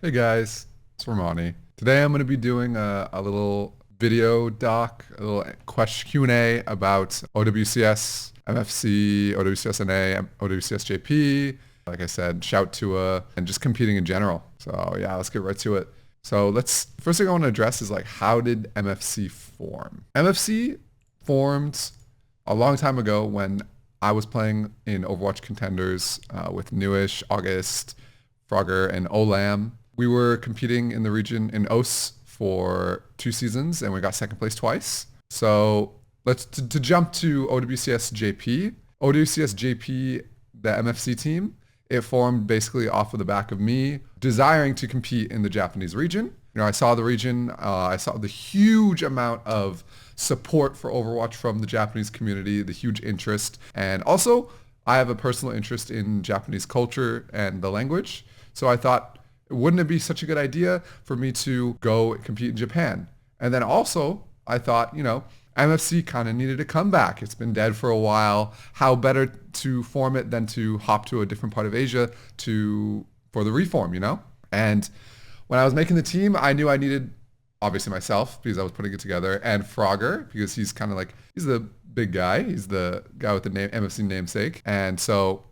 Hey guys, it's Romani. Today I'm going to be doing a little video doc, a little question Q&A about OWCS, MFC, OWCS NA, OWCS JP. Like I said, shout to and just competing in general. So yeah, let's get right to it. So first thing I want to address is like, how did MFC form? MFC formed a long time ago when I was playing in Overwatch Contenders with Newish, August, Frogger, and Olam. We were competing in the region in OS for 2 seasons, and we got second place twice. So to jump to OWCS JP. OWCS JP, the MFC team, it formed basically off of the back of me desiring to compete in the Japanese region. You know, I saw the region, I saw the huge amount of support for Overwatch from the Japanese community, the huge interest, and also I have a personal interest in Japanese culture and the language. So I thought, wouldn't it be such a good idea for me to go compete in Japan? And then also, I thought, MFC kind of needed a comeback. It's been dead for a while. How better to form it than to hop to a different part of Asia for the reform? And when I was making the team, I knew I needed, obviously myself, because I was putting it together, and Frogger, because he's kind of like, he's the big guy. He's the guy with the name MFC namesake. And so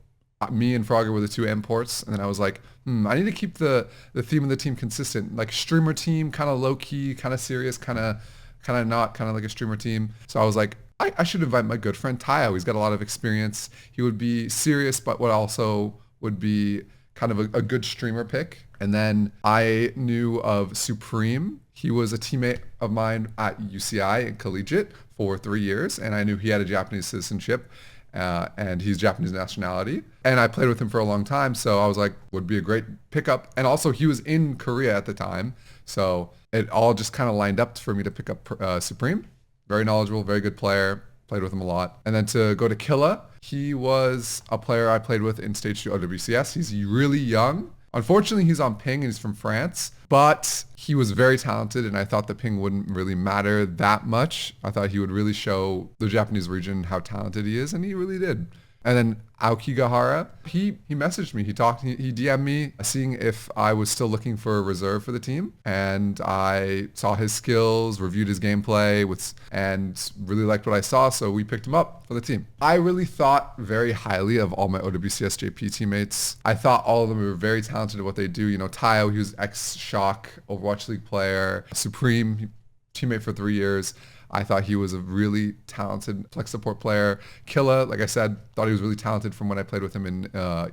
me and Frogger were the two imports, and then I was like, I need to keep the theme of the team consistent, like streamer team, kind of low key, kind of serious, kind of not, kind of like a streamer team. So I was like, I should invite my good friend Tayo. He's got a lot of experience. He would be serious, but what also would be kind of a good streamer pick. And then I knew of Supreme. He was a teammate of mine at UCI in collegiate for 3 years, and I knew he had a Japanese citizenship. And he's Japanese nationality. And I played with him for a long time, so I was like, would be a great pickup. And also, he was in Korea at the time, so it all just kind of lined up for me to pick up Supreme. Very knowledgeable, very good player. Played with him a lot. And then to go to Killa, he was a player I played with in Stage 2 OWCS. He's really young. Unfortunately, he's on ping and he's from France, but he was very talented, and I thought the ping wouldn't really matter that much. I thought he would really show the Japanese region how talented he is, and he really did. And then Aokigahara, he messaged me. He DM'd me seeing if I was still looking for a reserve for the team. And I saw his skills, reviewed his gameplay, and really liked what I saw. So we picked him up for the team. I really thought very highly of all my OWCS JP teammates. I thought all of them were very talented at what they do. Tayo, he was ex-Shock Overwatch League player. Supreme, teammate for 3 years. I thought he was a really talented flex support player. Killa, like I said, thought he was really talented from when I played with him in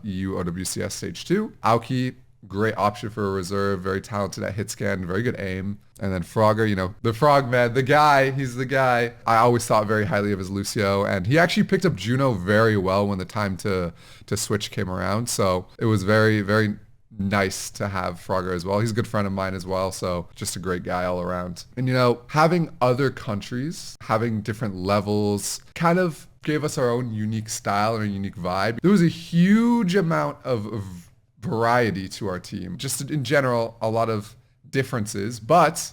EU OWCS Stage 2. Aoki, great option for a reserve, very talented at hit scan, very good aim. And then Frogger, the frogman, the guy, he's the guy. I always thought very highly of his Lucio, and he actually picked up Juno very well when the time to switch came around. So it was very, very nice to have Frogger as well. He's a good friend of mine as well, so just a great guy all around. And having other countries, having different levels kind of gave us our own unique style and a unique vibe. There was a huge amount of variety to our team. Just in general, a lot of differences, but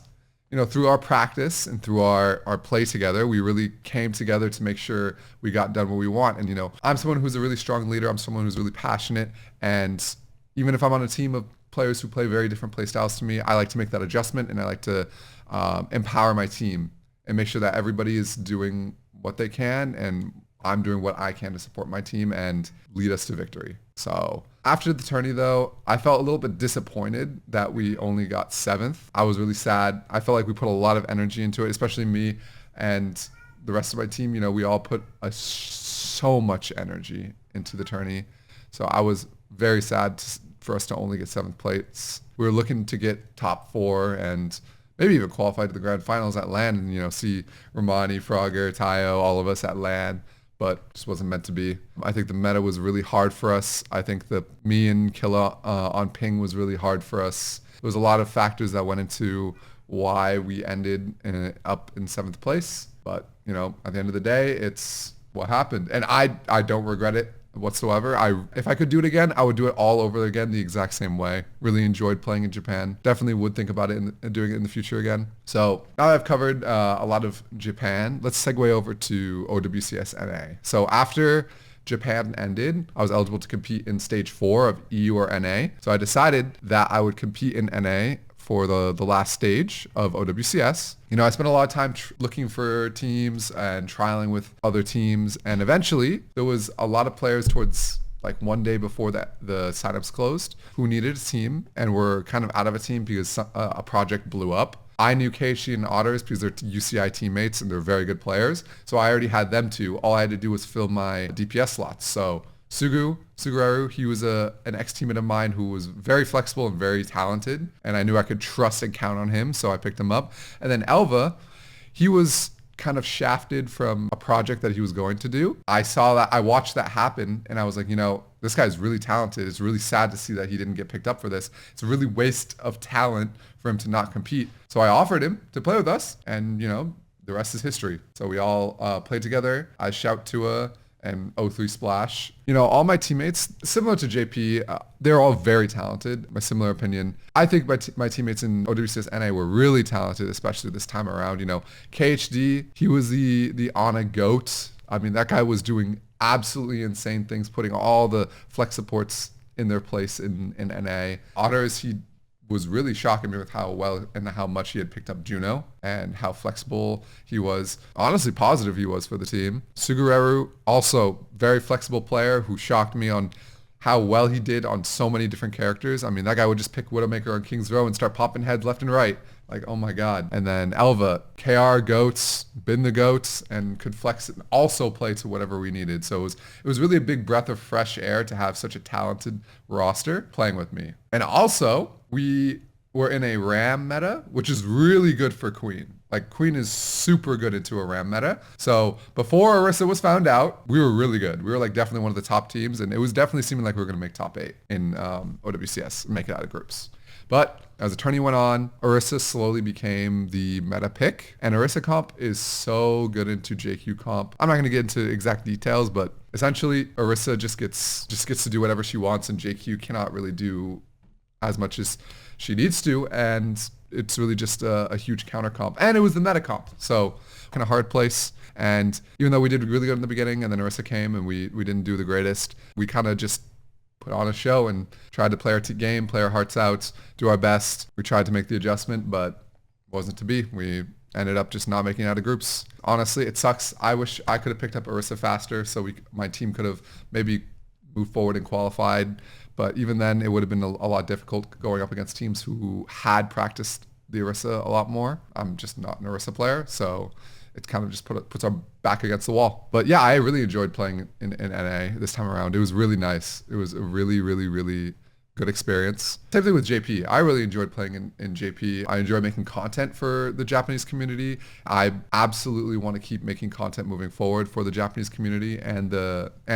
through our practice and through our play together, we really came together to make sure we got done what we want. And I'm someone who's a really strong leader. I'm someone who's really passionate, and even if I'm on a team of players who play very different play styles to me, I like to make that adjustment, and I like to empower my team and make sure that everybody is doing what they can, and I'm doing what I can to support my team and lead us to victory. So after the tourney, though, I felt a little bit disappointed that we only got 7th. I was really sad. I felt like we put a lot of energy into it, especially me and the rest of my team. We all put so much energy into the tourney. So I was very sad for us to only get 7th place. We were looking to get top 4 and maybe even qualify to the grand finals at LAN and, see Romani, Frogger, Tayo, all of us at LAN, but just wasn't meant to be. I think the meta was really hard for us. I think me and Killa on ping was really hard for us. There was a lot of factors that went into why we ended up in 7th place. But, at the end of the day, it's what happened. And I don't regret it whatsoever. If I could do it again, I would do it all over again the exact same way. Really enjoyed playing in Japan. Definitely would think about it and doing it in the future again. So now I've covered a lot of Japan, let's segue over to OWCS NA. So after Japan ended, I was eligible to compete in stage 4 of EU or NA. So I decided that I would compete in NA for the last stage of OWCS. I spent a lot of time looking for teams and trialing with other teams. And eventually there was a lot of players towards like one day before that the signups closed who needed a team and were kind of out of a team because a project blew up. I knew Keiichi and Otters because they're UCI teammates and they're very good players. So I already had them too. All I had to do was fill my DPS slots. So Sugureru, he was an ex-teammate of mine who was very flexible and very talented. And I knew I could trust and count on him. So I picked him up. And then Elva, he was kind of shafted from a project that he was going to do. I saw that, I watched that happen and I was like, this guy's really talented. It's really sad to see that he didn't get picked up for this. It's a really waste of talent for him to not compete. So I offered him to play with us and, the rest is history. So we all played together. I shout Tua and O3 Splash. All my teammates, similar to JP, they're all very talented, my similar opinion. I think my teammates in OWCS NA were really talented, especially this time around. KHD, he was the Ana GOAT. I mean, that guy was doing absolutely insane things, putting all the flex supports in their place in NA. Otters, he was really shocking me with how well and how much he had picked up Juno and how flexible he was. Honestly, positive he was for the team. Sugureru, also very flexible player who shocked me on how well he did on so many different characters. I mean, that guy would just pick Widowmaker on King's Row and start popping heads left and right. Like, oh my God. And then Elva, KR goats, been the goats, and could flex and also play to whatever we needed. So it was really a big breath of fresh air to have such a talented roster playing with me. And also, we were in a Ram meta, which is really good for Queen. Like, Queen is super good into a Ram meta. So before Orisa was found out, we were really good. We were like definitely one of the top teams, and it was definitely seeming like we were going to make top 8 in OWCS and make it out of groups. But as the tourney went on, Orisa slowly became the meta pick, and Orisa comp is so good into JQ comp. I'm not going to get into exact details, but essentially Orisa just gets to do whatever she wants, and JQ cannot really do as much as she needs to, and it's really just a huge counter comp. And it was the meta comp, so kind of hard place. And even though we did really good in the beginning, and then Orisa came and we didn't do the greatest, we kind of just put on a show and tried to play our game, play our hearts out, do our best. We tried to make the adjustment, but it wasn't to be. We ended up just not making it out of groups. Honestly, it sucks. I wish I could have picked up Orisa faster so my team could have maybe moved forward and qualified. But even then, it would have been a lot difficult going up against teams who had practiced the Orisa a lot more. I'm just not an Orisa player, so it kind of just puts our back against the wall. But yeah, I really enjoyed playing in NA this time around. It was really nice. It was a really, really, really good experience. Same thing with JP. I really enjoyed playing in JP. I enjoy making content for the Japanese community. I absolutely want to keep making content moving forward for the Japanese community and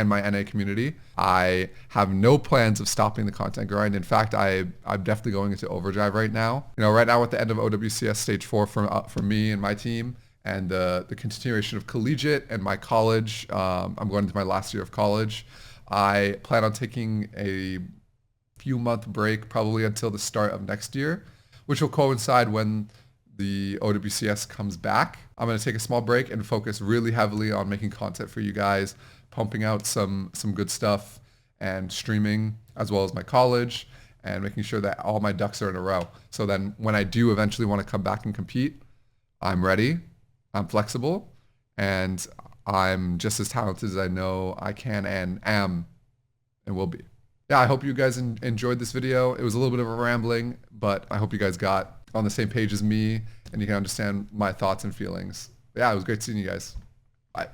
my NA community. I have no plans of stopping the content grind. In fact, I'm definitely going into overdrive right now. Right now at the end of OWCS Stage 4 for me and my team, and the continuation of collegiate and my college. I'm going into my last year of college. I plan on taking a few month break probably until the start of next year, which will coincide when the OWCS comes back. I'm going to take a small break and focus really heavily on making content for you guys, pumping out some good stuff and streaming, as well as my college, and making sure that all my ducks are in a row. So then when I do eventually want to come back and compete, I'm ready, I'm flexible, and I'm just as talented as I know I can and am and will be. Yeah, I hope you guys enjoyed this video. It was a little bit of a rambling, but I hope you guys got on the same page as me and you can understand my thoughts and feelings. Yeah, it was great seeing you guys. Bye.